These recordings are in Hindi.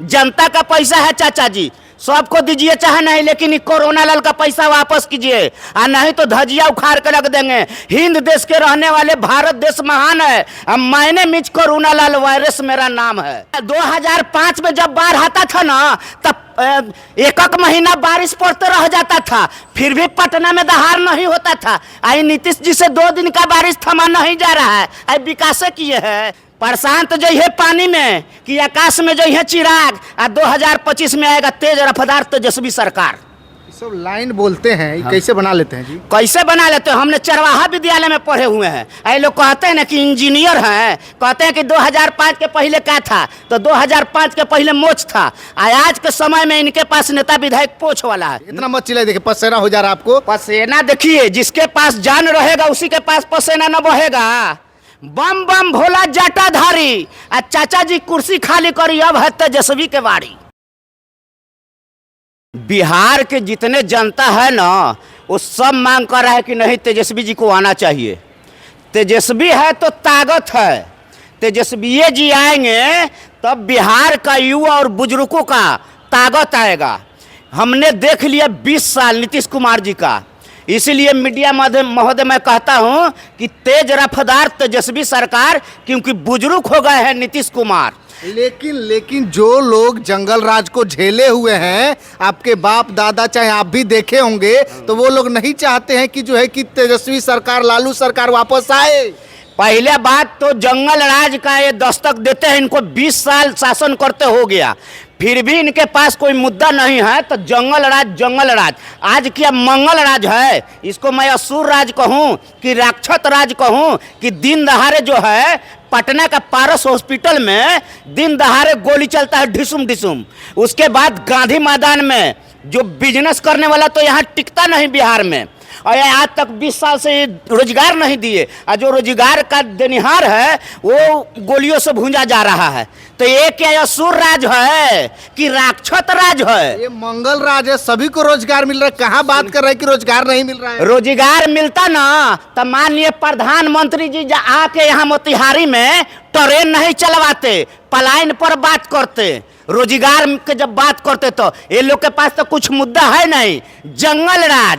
जनता का पैसा है चाचा जी, सबको दीजिए चाहे नहीं, लेकिन कोरोना लाल का पैसा वापस कीजिए, और नहीं तो धजिया उखाड़ कर रख देंगे। हिंद देश के रहने वाले भारत देश महान है, अब मैंने मिच कोरोना लाल वायरस मेरा नाम है। 2005 में जब बाढ़ आता था ना, तब एक महीना बारिश पड़ते रह जाता था, फिर भी पटना में दहाड़ नहीं होता था। आई नीतीश जी से 2 दिन का बारिश थमा नहीं जा रहा है, आई विकास किए है। प्रशांत जो है पानी में कि आकाश में जो है चिराग, और 2025 में आएगा तेज रफ्तार तेजस्वी सरकार। सब लाइन बोलते हैं, हाँ। कैसे बना लेते हैं जी? कैसे बना लेते हैं? हमने चरवाहा विद्यालय में पढ़े हुए हैं। ये लोग कहते हैं ना कि इंजीनियर हैं, कहते हैं कि 2005 के पहले क्या था, तो 2005 के पहले मोच था। आज के समय में इनके पास नेता विधायक पोछ वाला है। इतना मत चिल्लाइए, देखिए पसीना हो जा रहा है आपको। पसीना देखिए, जिसके पास जान रहेगा उसी के पास पसीना न बहेगा। बम बम भोला जाटाधारी, आ चाचा जी कुर्सी खाली करी, अब है तेजस्वी के बारी। बिहार के जितने जनता है ना, वो सब मांग कर रहा है कि नहीं तेजस्वी जी को आना चाहिए। तेजस्वी है तो ताकत है, तेजस्वी जी आएंगे तब बिहार का युवा और बुजुर्गों का ताकत आएगा। हमने देख लिया 20 साल नीतीश कुमार जी का, इसलिए मीडिया महोदय मैं कहता हूं कि तेज रफ्तार तेजस्वी सरकार, क्योंकि बुजुर्ग हो गए हैं नीतीश कुमार। लेकिन जो लोग जंगल राज को झेले हुए हैं, आपके बाप दादा चाहे आप भी देखे होंगे, तो वो लोग नहीं चाहते हैं कि जो है कि तेजस्वी सरकार, लालू सरकार वापस आए। पहले बात तो जंगल राज का ये दस्तक देते हैं, इनको 20 साल शासन करते हो गया, फिर भी इनके पास कोई मुद्दा नहीं है, तो जंगल राज आज क्या मंगल राज है? इसको मैं असुर राज कहूँ कि राक्षस राज कहूँ कि दिन दहाड़े जो है पटना का पारस हॉस्पिटल में दिन दहाड़े गोली चलता है ढिसुम ढिसुम। उसके बाद गांधी मैदान में जो बिजनेस करने वाला तो यहाँ टिकता नहीं बिहार में, और आज तक 20 साल से रोजगार नहीं दिए, और जो रोजगार का देनिहार है वो गोलियों से भूंजा जा रहा है। तो ये क्या असुर राज है कि राक्षस राज है? ये मंगल राज है, सभी को रोजगार मिल रहा है। कहाँ बात कर रहे हैं कि रोजगार नहीं मिल रहा है? रोजगार मिलता ना तो मान लिए प्रधानमंत्री जी आके यहाँ मोतिहारी में ट्रेन नहीं चलवाते, पलायन पर बात करते। रोजगार के जब बात करते तो ये लोग के पास तो कुछ मुद्दा है नहीं, जंगल राज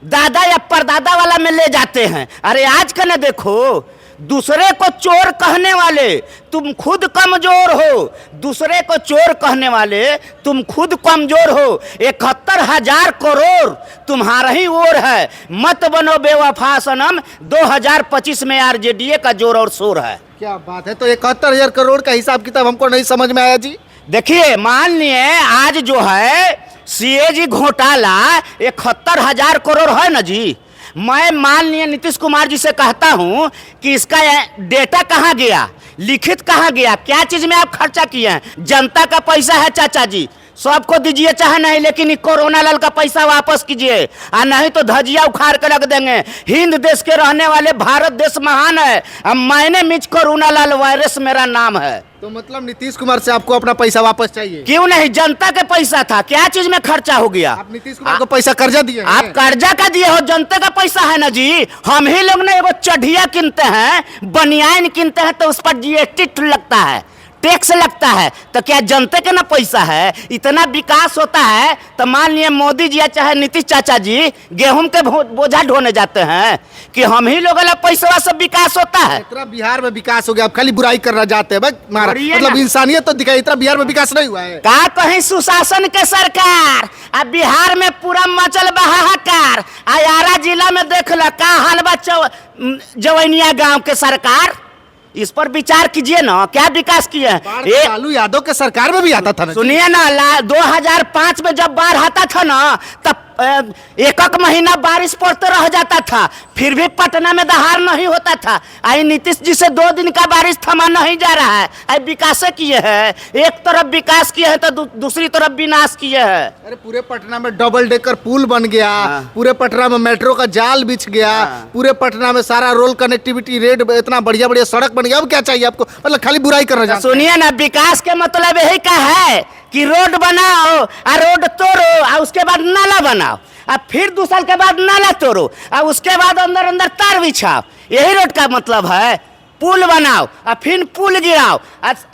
दादा या परदादा वाला में ले जाते हैं। अरे आज का ना देखो, दूसरे को चोर कहने वाले तुम खुद कमजोर हो, दूसरे को चोर कहने वाले तुम खुद कमजोर हो। 71,000 करोड़ तुम्हारा ही ओर है, मत बनो बेवफा सनम, 2025 में आरजेडी का जोर और शोर है। क्या बात है, तो 71,000 करोड़ का हिसाब किताब हमको नहीं समझ में आया जी। देखिए मान लिए आज जो है सीएजी घोटाला 71,000 करोड़ है ना जी, मैं मान लिया नीतीश कुमार जी से कहता हूं कि इसका डेटा कहाँ गया, लिखित कहाँ गया, क्या चीज में आप खर्चा किए हैं? जनता का पैसा है चाचा जी, सबको दीजिए चाहे नहीं, लेकिन कोरोना लाल का पैसा वापस कीजिए, और नहीं तो धजिया उखाड़ कर रख देंगे। हिंद देश के रहने वाले भारत देश महान है, अब मैंने मिच कोरोना लाल वायरस मेरा नाम है। तो मतलब नीतीश कुमार से आपको अपना पैसा वापस चाहिए? क्यों नहीं, जनता के पैसा था, क्या चीज में खर्चा हो गया? आप नीतीश कुमार को पैसा कर्जा दिए? आप कर्जा का दिए हो, जनता का पैसा है ना जी। हम ही लोग ने एगो चढ़िया किनते हैं, बनियान किनते हैं, तो उस पर जीएसटी लगता है, टैक्स लगता है, तो क्या जनता के ना पैसा है? इतना विकास होता है तो मान लिए मोदी जी या चाहे नीतीश चाचा जी गेहूं के बोझा ढोने जाते हैं कि हम ही लोग पैसा से विकास होता है। इतना बिहार में विकास हो गया, आप खाली बुराई करना चाहते हैं मतलब इंसानियत तो दिखाई, इतना बिहार में विकास नहीं हुआ है। का कहीं सुशासन के सरकार, अब बिहार में पूरा मचल बहाकार। आयारा जिला में देख लो का हलवा जवैनिया गांव के सरकार, इस पर विचार कीजिए ना, क्या विकास किए हैं? लालू यादव के सरकार में भी आता था ना। सुनिए ना, 2005 में जब बाढ़ आता था ना, तब एक महीना बारिश पड़ते रह जाता था, फिर भी पटना में दहाड़ नहीं होता था। आई नीतीश जी से 2 दिन का बारिश थमा नहीं जा रहा है, आई विकास किए हैं। एक तरफ विकास किए हैं तो दूसरी तरफ विनाश किए हैं। अरे पूरे पटना में डबल डेकर पुल बन गया, पूरे पटना में मेट्रो का जाल बिछ गया, पूरे पटना में सारा रोड कनेक्टिविटी रेड, इतना बढ़िया बढ़िया सड़क बन गया। अब क्या चाहिए आपको? मतलब खाली बुराई करना चाहते हैं? सुनिए ना, विकास के मतलब यही का है कि रोड बनाओ और रोड तोड़ो, और उसके बाद नाला बनाओ, और फिर 2 साल के बाद नाला तोड़ो, और उसके बाद अंदर अंदर तार बिछाओ। यही रोड का मतलब है। पुल बनाओ और फिर पुल गिराओ।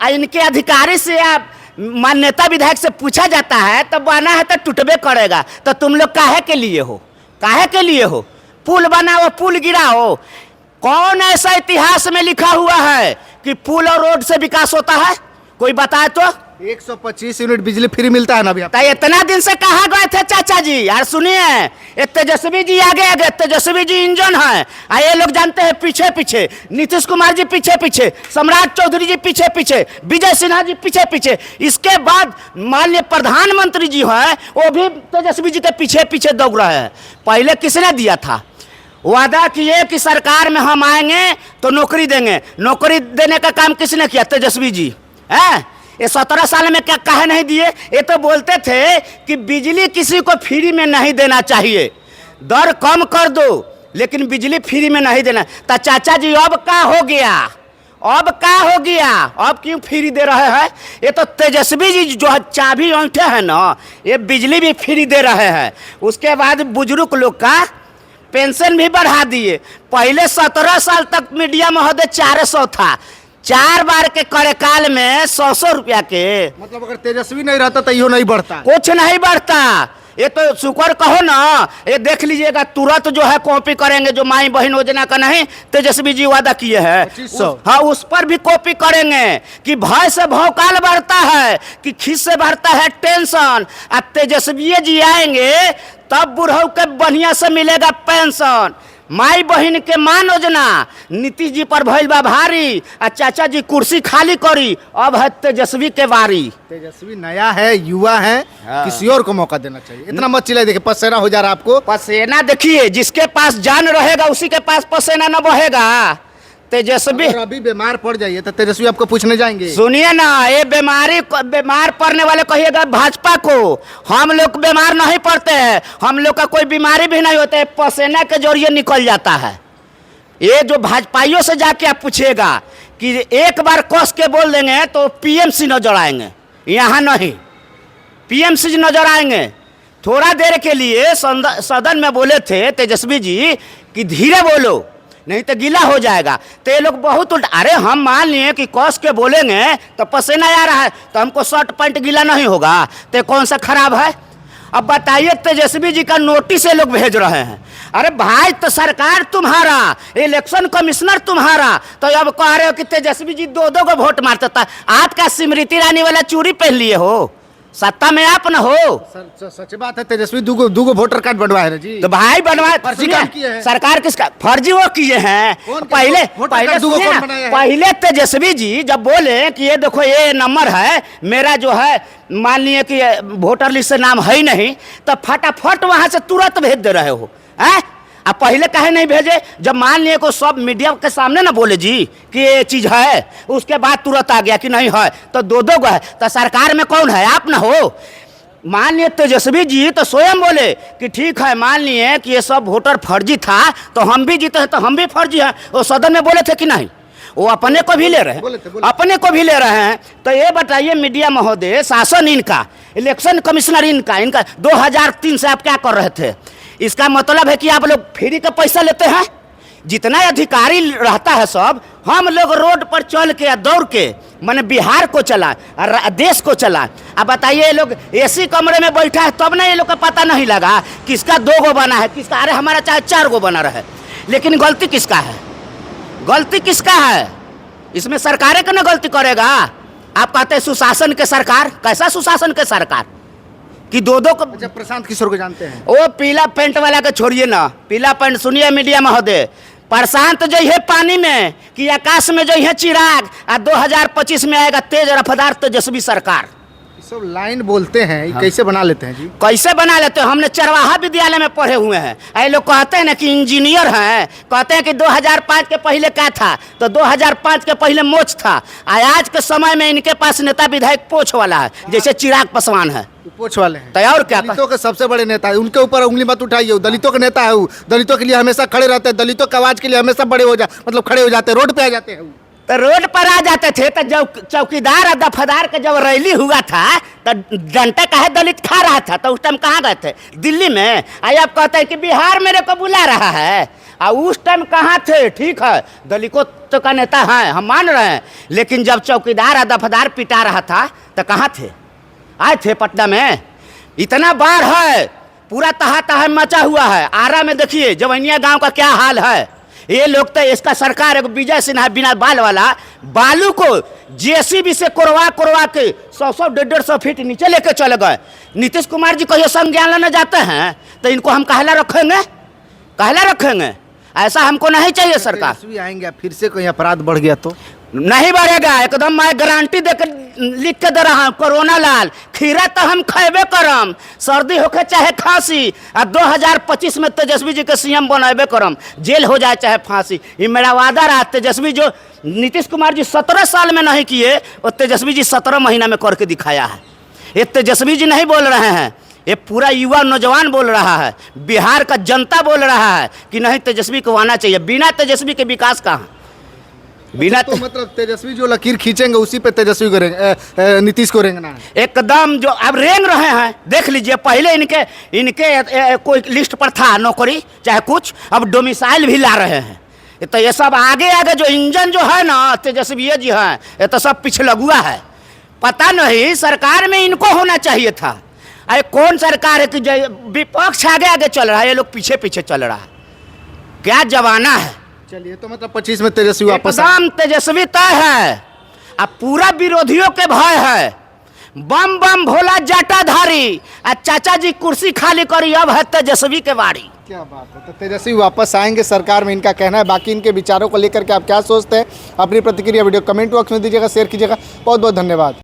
इनके अधिकारी से आप मान्यता विधायक से पूछा जाता है तो बना है तो टूटबे करेगा। तो तुम लोग काहे के लिए हो, काहे के लिए हो? पुल बनाओ, पुल गिराओ। कौन ऐसा इतिहास में लिखा हुआ है कि पुल और रोड से विकास होता है? कोई बताए तो। 125 यूनिट बिजली फ्री मिलता है ना अभी तो इतना दिन से कहाँ गए थे चाचा जी? यार सुनिए, ये तेजस्वी जी आगे आगे, तेजस्वी जी इंजन है, और ये लोग जानते हैं पीछे पीछे, नीतीश कुमार जी पीछे पीछे, सम्राट चौधरी जी पीछे पीछे, विजय सिन्हा जी पीछे पीछे, इसके बाद माननीय प्रधानमंत्री जी हैं वो भी तेजस्वी जी के पीछे पीछे दौड़ रहे हैं। पहले किसने दिया था? वादा किए कि सरकार में हम आएंगे तो नौकरी देंगे। नौकरी देने का काम किसने किया? तेजस्वी जी है। ये 17 साल में क्या काहे नहीं दिए? ये तो बोलते थे कि बिजली किसी को फ्री में नहीं देना चाहिए, दर कम कर दो, लेकिन बिजली फ्री में नहीं देना। तो चाचा जी अब क्या हो गया? अब क्या हो गया? अब क्यों फ्री दे रहे हैं? ये तो तेजस्वी जी जो चाबी ऐंठे हैं ना, ये बिजली भी फ्री दे रहे हैं। उसके बाद बुजुर्ग लोग का पेंशन भी बढ़ा दिए। पहले 17 साल तक मीडिया महोदय 400 था, 4 बार के कार्यकाल में 100 रुपया के। मतलब अगर तेजस्वी नहीं रहता तो यो नहीं बढ़ता, कुछ नहीं बढ़ता। ये तो शुक्र कहो ना, ये देख लीजिएगा तुरंत जो है कॉपी करेंगे, जो माई बहन योजना का नहीं तेजस्वी जी वादा किए हैं, 2500। हाँ उस पर भी कॉपी करेंगे कि भय से भौकाल बढ़ता है, कि खीस से बढ़ता है टेंशन। अब तेजस्वी जी आएंगे तब बुढ़ऊ के बढ़िया से मिलेगा पेंशन। माई बहन के मान योजना नीतीश जी पर भइल बा भारी, आ चाचा जी कुर्सी खाली करी, अब है तेजस्वी के बारी। तेजस्वी नया है, युवा है, हाँ। किसी और को मौका देना चाहिए। इतना मत चिल्लाइए, देखिए पसेना हो जा रहा है आपको। पसेना देखिए, जिसके पास जान रहेगा उसी के पास पसेना न बहेगा। तेजस्वी अगर अभी बीमार पड़ जाइए तो तेजस्वी आपको पूछने जाएंगे। सुनिए ना, ये बीमार पड़ने वाले कहिएगा भाजपा को, हम लोग बीमार नहीं पड़ते हैं, हम लोग का कोई बीमारी भी नहीं होता है, पसीना के जरिए निकल जाता है। ये जो भाजपाइयों से जाके आप पूछिएगा कि एक बार कस के बोल देंगे तो पीएमसी नजर आएंगे, यहाँ नहीं, पीएमसी नजर आएंगे। थोड़ा देर के लिए सदन में बोले थे तेजस्वी जी कि धीरे बोलो नहीं तो गीला हो जाएगा। तो ये लोग बहुत उल्टा, अरे हम मान लिए कि कस के बोलेंगे तो पसीना आ रहा है तो हमको शर्ट पैंट गीला नहीं होगा, तो कौन सा खराब है? अब बताइए, तेजस्वी जी का नोटिस ये लोग भेज रहे हैं। अरे भाई, तो सरकार तुम्हारा, इलेक्शन कमिश्नर तुम्हारा, तो अब कह रहे हो कि तेजस्वी जी 2-2 को वोट मारता था। आप क्या स्मृति ईरानी वाला चूड़ी पहन लिए हो? सत्ता में आप न हो। सच बात है, तेजस्वी दूगो वोटर कार्ड बनवाए हैं जी। तो भाई बनवाए, फर्जी काम किए हैं। सरकार किसका फर्जी वो किए हैं? पहले तेजस्वी जी जब बोले कि ये देखो ये नंबर है मेरा, जो है मान लिए कि वोटर लिस्ट से नाम है ही नहीं, तो फटाफट वहां से तुरंत भेज दे रहे हो। हैं? अब पहले काहे नहीं भेजे? जब मान लिए को सब मीडिया के सामने ना बोले जी कि ये चीज है, उसके बाद तुरंत आ गया कि नहीं है, तो 2-2 है। तो सरकार में कौन है? आप ना हो। मान लिए तेजस्वी जी तो स्वयं बोले कि ठीक है, मान लिए कि ये सब वोटर फर्जी था तो हम भी जीते हैं, तो हम भी फर्जी हैं। वो सदन में बोले थे कि नहीं? वो अपने को भी ले रहे हैं, अपने को भी ले रहे हैं। तो ये बताइए मीडिया महोदय, शासन इनका, इलेक्शन कमिश्नर इनका 2003 से आप क्या कर रहे थे? इसका मतलब है कि आप लोग फ्री का पैसा लेते हैं। जितना अधिकारी रहता है सब, हम लोग रोड पर चल के दौड़ के मैंने बिहार को चला, देश को चला। अब बताइए, ये लोग एसी कमरे में बैठा है तब ना ये लोग का पता नहीं लगा किसका 2 गो बना है, किसका, अरे हमारा चाहे 4 गो बना रहे, लेकिन गलती किसका है? गलती किसका है? इसमें सरकारें का ना गलती करेगा। आप कहते हैं सुशासन के सरकार, कैसा सुशासन के सरकार कि 2-2 को। जब प्रशांत किशोर को जानते हैं, वो पीला पेंट वाला के छोड़िए ना, पीला पेंट सुनिए मीडिया महोदय, प्रशांत जो है पानी में कि आकाश में जो है चिराग, 2025 में आएगा तेज रफ्तार तेजस्वी सरकार। सब लाइन बोलते हैं, हाँ। कैसे बना लेते हैं जी? कैसे बना लेते हैं? हमने चरवाहा विद्यालय में पढ़े हुए हैं। ये लोग कहते हैं ना कि इंजीनियर हैं, कहते हैं कि 2005 के पहले क्या था, तो 2005 के पहले मोच था। आज के समय में इनके पास नेता विधायक पोछ वाला है, जैसे चिराग पासवान है, पोछ वाले हैं। तो और क्या? दलितों के सबसे बड़े नेता है, उनके ऊपर उंगली मत उठाइए। दलितों के नेता है, दलितों के लिए हमेशा खड़े रहते हैं, दलितों की आवाज के लिए हमेशा बड़े हो मतलब खड़े हो जाते हैं, रोड पे आ जाते हैं। तो रोड पर आ जाते थे तो जब चौकीदार और दफादार का जब रैली हुआ था तो डंटा काहे दलित खा रहा था, तो उस टाइम कहाँ गए थे? दिल्ली में। आई आप कहते हैं कि बिहार मेरे को बुला रहा है, और उस टाइम कहाँ थे? ठीक है, दलितों तो का नेता हैं, हम मान रहे हैं, लेकिन जब चौकीदार और दफादार पिटा रहा था तो कहाँ थे? आए थे पटना में। इतना बाढ़ है, पूरा तहा मचा हुआ है। आरा में देखिए जवनिया गांव का क्या हाल है। ये लोग तो इसका सरकार है विजय सिन्हा बिना बाल वाला बालू को जेसीबी से कोरवा के 100 150 फीट नीचे लेके चले गए। नीतीश कुमार जी कहिए संज्ञान लेने जाते हैं तो इनको हम कहला रखेंगे? ऐसा हमको नहीं चाहिए सरकार। तेजस्वी आएंगे फिर से कहीं अपराध बढ़ गया तो नहीं बढ़ेगा, एकदम मैं गारंटी देकर लिख के दे रहा हूँ। कोरोना लाल खीरा तो हम खेबे करम, सर्दी होके चाहे खांसी, और 2025 में तेजस्वी जी के सीएम बनेबे करम, जेल हो जाए चाहे फांसी। ये मेरा वादा रहा। तेजस्वी जो नीतीश कुमार जी 17 साल में नहीं किए, वो तेजस्वी जी 17 महीना में करके दिखाया है। ये तेजस्वी जी नहीं बोल रहे हैं, ये पूरा युवा नौजवान बोल रहा है, बिहार का जनता बोल रहा है कि नहीं तेजस्वी को आना चाहिए। बिना तेजस्वी के विकास कहाँ? बिना तो मतलब तेजस्वी जो लकीर खींचेंगे उसी पे तेजस्वी को नीतीश को रेंगना है एकदम। जो अब रेंग रहे हैं देख लीजिए, पहले इनके कोई लिस्ट पर था नौकरी चाहे कुछ, अब डोमिसाइल भी ला रहे हैं। तो ये सब आगे जो इंजन जो है ना तेजस्वी जी हैं, ये तो सब पिछलगुआ है। पता नहीं सरकार में इनको होना चाहिए था। अरे कौन सरकार है कि विपक्ष आगे चल रहा है, ये लोग पीछे चल रहा है। क्या जमाना है। चलिए, तो मतलब 25 में तेजस्वी वापस एकदम तेजस्वी तय है। अब पूरा विरोधियों के भय है। बम बम भोला जाटाधारी, चाचा जी कुर्सी खाली करी, अब है तेजस्वी के बारी। क्या बात है। तो तेजस्वी वापस आएंगे सरकार में, इनका कहना है। बाकी इनके विचारों को लेकर के आप क्या सोचते हैं? अपनी प्रतिक्रिया वीडियो कमेंट बॉक्स में दीजिएगा, शेयर कीजिएगा। बहुत बहुत धन्यवाद।